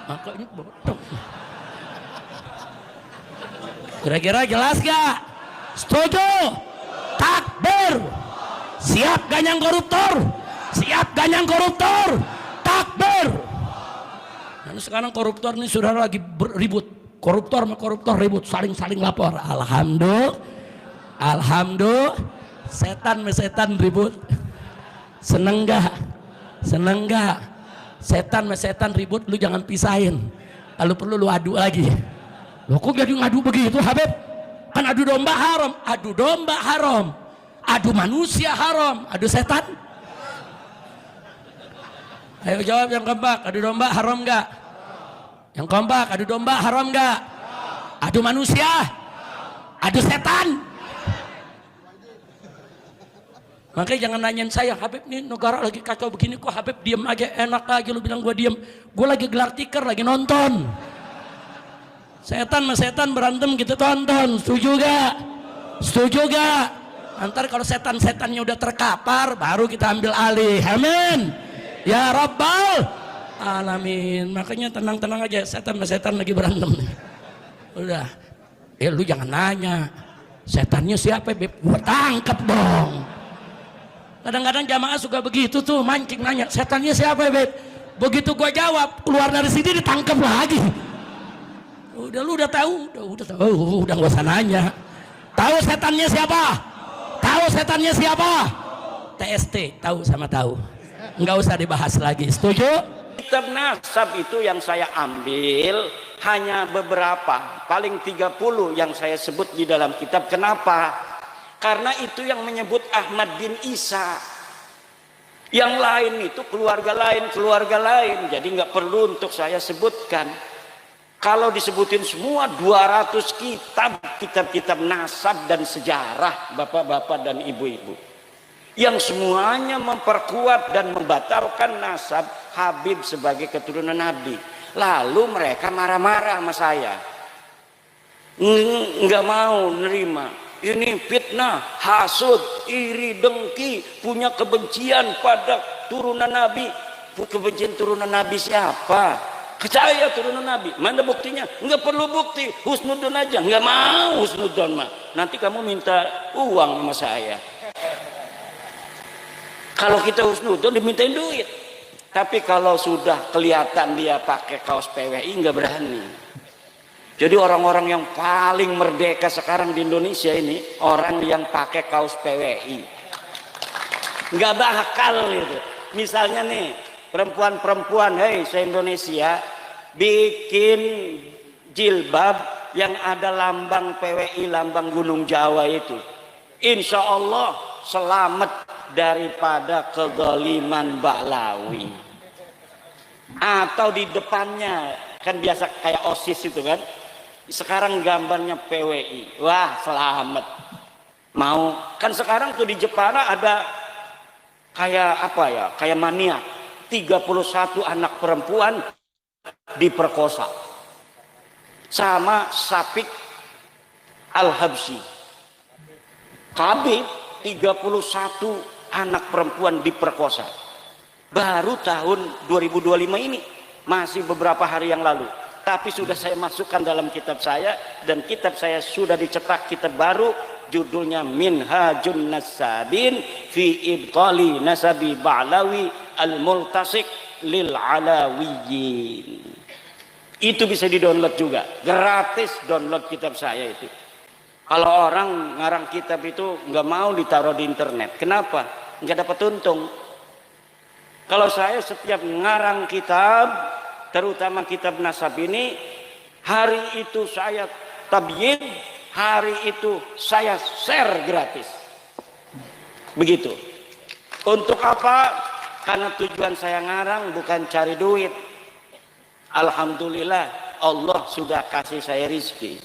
Makanya bodoh. Kira-kira jelas gak? Setuju? Takbir. Siap ganyang koruptor? Siap ganyang koruptor? Takbir. Nah, sekarang koruptor ini sudah lagi ribut. Koruptor sama koruptor ribut, saling lapor. Alhamdulillah, setan sama setan ribut. Seneng gak? Setan sama setan ribut, lu jangan pisahin. Kalau perlu lu adu lagi. Loh kok jadi ngadu begitu Habib? Kan adu domba haram. Adu manusia haram. Adu setan. Ayo jawab yang kompak. Adu domba haram gak? Yang kompak, adu domba haram gak? Adu manusia? Adu setan? Makanya jangan nanyain saya, Habib nih negara lagi kacau begini kok Habib diem aja, enak aja lu bilang gua diem. Gua lagi gelar tikar, lagi nonton. Setan sama setan berantem kita tonton, setuju gak? Setuju gak? Ntar kalau setan-setannya udah terkapar, baru kita ambil alih. Amin. Ya Rabbal Alamin. Makanya tenang-tenang aja, setan sama setan lagi berantem. Udah. Lu jangan nanya, setannya siapa Beb? Gua tangkap dong. Kadang-kadang jamaah suka begitu tuh, mancing nanya, setannya siapa Beb? Begitu gua jawab, keluar dari sini ditangkap lagi. Udah lu udah tahu, udah nggak usah nanya. Tahu setannya siapa? Tahu setannya siapa? TST, tahu sama tahu. Nggak usah dibahas lagi. Setuju? Kitab nasab itu yang saya ambil hanya beberapa, paling 30 yang saya sebut di dalam kitab. Kenapa? Karena itu yang menyebut Ahmad bin Isa. Yang lain itu keluarga lain. Jadi nggak perlu untuk saya sebutkan. Kalau disebutin semua 200 kitab nasab dan sejarah bapak-bapak dan ibu-ibu, yang semuanya memperkuat dan membatalkan nasab Habib sebagai keturunan Nabi. Lalu mereka marah-marah sama saya, nggak mau nerima. Ini fitnah, hasud, iri, dengki, punya kebencian pada turunan Nabi. Kebencian turunan Nabi siapa? Saya turunan Nabi. Mana buktinya? Nggak perlu bukti, husnudon aja. Nggak mau husnudon mah. Nanti kamu minta uang sama saya. Kalau kita husnudon dimintain duit. Tapi kalau sudah kelihatan dia pakai kaos PWI, nggak berani. Jadi orang-orang yang paling merdeka sekarang di Indonesia ini orang yang pakai kaos PWI. Nggak bakal gitu. Misalnya nih perempuan-perempuan, hei se-Indonesia, bikin jilbab yang ada lambang PWI, lambang Gunung Jawa itu. Insya Allah selamat daripada kezaliman Baklawi. Atau di depannya kan biasa kayak OSIS itu kan. Sekarang gambarnya PWI. Wah, selamat. Mau kan sekarang tuh di Jepara ada kayak apa ya? Kayak maniak. 31 anak perempuan diperkosa. Sama Sapik Al-Habsyi. Habib 31 anak perempuan diperkosa. Baru tahun 2025 ini, masih beberapa hari yang lalu. Tapi sudah saya masukkan dalam kitab saya, dan kitab saya sudah dicetak kitab baru, judulnya Minhajun Nasabin fi Ibtali Nasabi Ba'lawi Al-Multasik Lil Alawiyin. Itu bisa di-download juga, gratis download kitab saya itu. Kalau orang ngarang kitab itu nggak mau ditaruh di internet, kenapa? Nggak dapat untung. Kalau saya setiap ngarang kitab, terutama kitab nasab ini, hari itu saya tabyin, hari itu saya share gratis. Begitu. Untuk apa? Karena tujuan saya ngarang bukan cari duit. Alhamdulillah Allah sudah kasih saya rizki.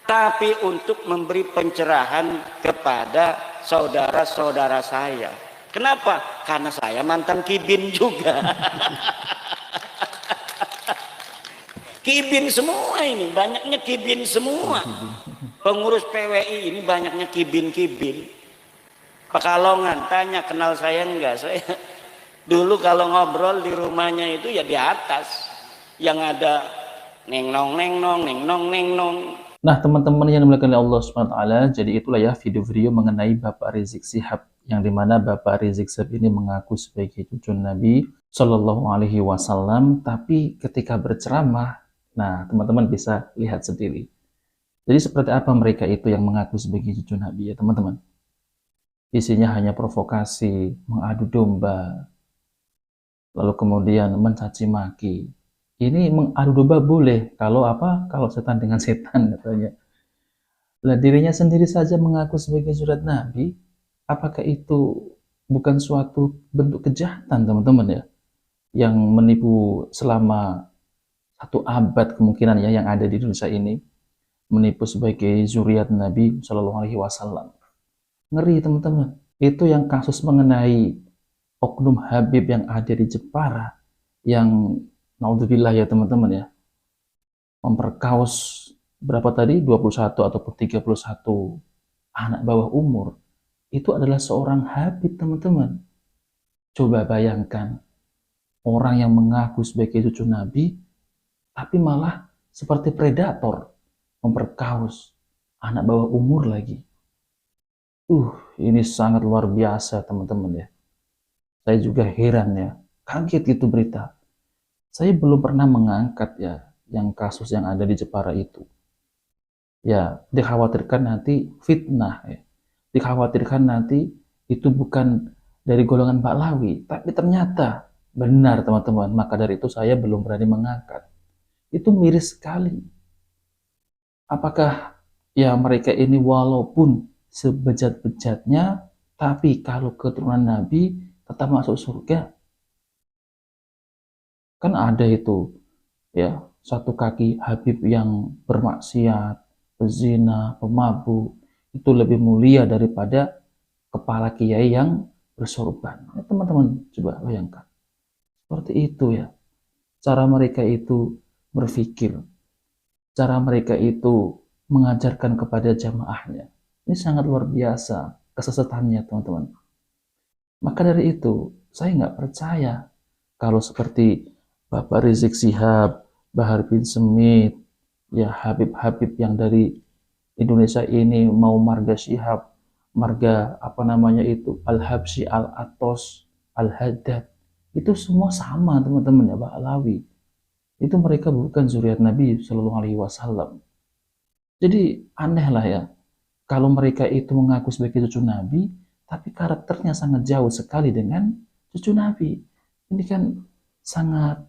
Tapi untuk memberi pencerahan kepada saudara-saudara saya. Kenapa? Karena saya mantan kibin juga. Kibin semua ini, banyaknya kibin semua. Pengurus PWI ini banyaknya kibin-kibin. Pekalongan, tanya kenal saya enggak? Saya dulu kalau ngobrol di rumahnya itu ya di atas. yang ada neng nong neng nong neng nong neng nong. Nah, teman-teman yang dimuliakan oleh Allah Subhanahu wa taala, jadi itulah ya video-video mengenai Bapak Rizik Syihab yang dimana Bapak Rizik Syihab ini mengaku sebagai cucu Nabi Shallallahu Alaihi Wasallam, tapi ketika berceramah, nah teman-teman bisa lihat sendiri. Jadi seperti apa mereka itu yang mengaku sebagai cucu Nabi ya teman-teman? Isinya hanya provokasi, mengadu domba, lalu kemudian mencaci maki. Ini mengadu domba boleh, kalau apa? Kalau setan dengan setan katanya. Lah dirinya sendiri saja mengaku sebagai surat Nabi, apakah itu bukan suatu bentuk kejahatan teman-teman ya? Yang menipu selama 1 abad kemungkinan ya yang ada di Indonesia ini, menipu sebagai zuriat Nabi Shallallahu Alaihi Wasallam. Ngeri teman-teman. Itu yang kasus mengenai oknum Habib yang ada di Jepara, yang naudzubillah ya teman-teman ya, memperkaos berapa tadi 21 ataupun 31 anak bawah umur, itu adalah seorang Habib teman-teman. Coba bayangkan, orang yang mengaku sebagai cucu Nabi tapi malah seperti predator memperkaos anak bawah umur lagi. Ini sangat luar biasa teman-teman ya. Saya juga heran ya, kaget itu berita. Saya belum pernah mengangkat ya yang kasus yang ada di Jepara itu. Ya, dikhawatirkan nanti fitnah ya. Dikhawatirkan nanti itu bukan dari golongan Baklawi, tapi ternyata benar teman-teman. Maka dari itu saya belum berani mengangkat. Itu miris sekali. Apakah ya mereka ini walaupun sebejat-bejatnya, tapi kalau keturunan Nabi tetap masuk surga? Kan ada itu ya, satu kaki Habib yang bermaksiat, pezina, pemabuk, itu lebih mulia daripada kepala kiai yang bersorban. Ya, teman-teman coba bayangkan. Seperti itu ya. Cara mereka itu berpikir. Cara mereka itu mengajarkan kepada jamaahnya. Ini sangat luar biasa kesesatannya teman-teman. Maka dari itu, saya nggak percaya kalau seperti Bapak Rizik Syihab, Bahar bin Smith, ya Habib-Habib yang dari Indonesia ini mau marga Syihab, marga apa namanya itu, Al-Habsyi, Al-Atos, Al-Haddad, itu semua sama teman-teman ya, Baklawi. Itu mereka bukan zuriat Nabi Shallallahu Alaihi Wasallam. Jadi aneh lah ya, kalau mereka itu mengaku sebagai cucu Nabi, tapi karakternya sangat jauh sekali dengan cucu Nabi. Ini kan sangat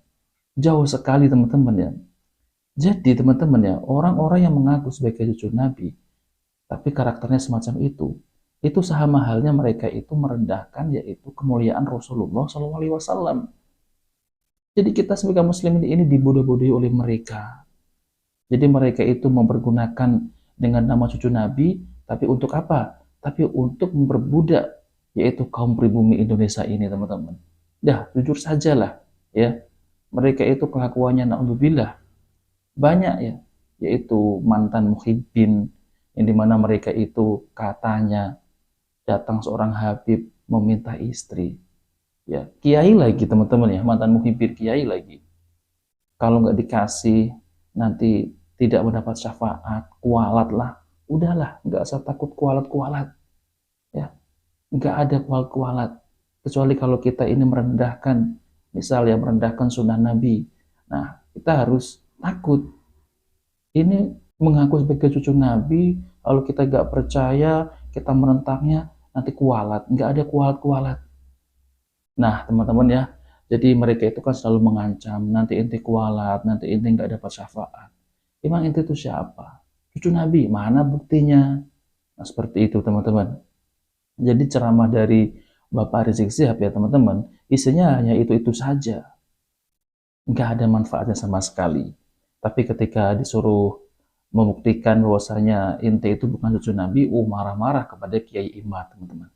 jauh sekali teman-teman ya. Jadi teman-teman ya, orang-orang yang mengaku sebagai cucu Nabi, tapi karakternya semacam itu sama halnya mereka itu merendahkan yaitu kemuliaan Rasulullah SAW. Jadi kita sebagai muslim ini dibodoh-bodohi oleh mereka. Jadi mereka itu mempergunakan dengan nama cucu Nabi, tapi untuk apa? Tapi untuk memperbudak yaitu kaum pribumi Indonesia ini teman-teman. Dah, jujur sajalah ya. Mereka itu kelakuannya naudzubillah banyak ya, yaitu mantan muhibbin, yang dimana mereka itu katanya datang seorang Habib meminta istri ya, kiai lagi teman-teman ya, mantan muhibbin kiai lagi. Kalau nggak dikasih nanti tidak mendapat syafaat, kualat lah, udahlah nggak usah takut kualat-kualat ya, nggak ada kualat-kualat kecuali kalau kita ini merendahkan, misal ya merendahkan sunnah Nabi, nah kita harus takut. Ini mengaku sebagai cucu Nabi, lalu kita gak percaya, kita menentangnya, nanti kualat. Nggak ada kualat-kualat. Nah teman-teman ya, jadi mereka itu kan selalu mengancam, nanti inti kualat, nanti inti nggak dapat syafaat. Emang inti itu siapa? Cucu Nabi, mana buktinya? Nah seperti itu teman-teman. Jadi ceramah dari Bapak Rizik Syihab ya teman-teman, isinya hanya itu-itu saja. Nggak ada manfaatnya sama sekali. Tapi ketika disuruh membuktikan bahwasanya inti itu bukan cucu Nabi, marah-marah kepada Kiai Imad teman-teman.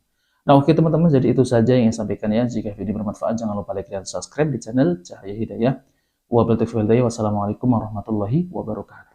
Nah oke teman-teman, jadi itu saja yang saya sampaikan ya. Jika video bermanfaat jangan lupa like dan subscribe di channel Cahaya Hidayah. Wassalamualaikum warahmatullahi wabarakatuh.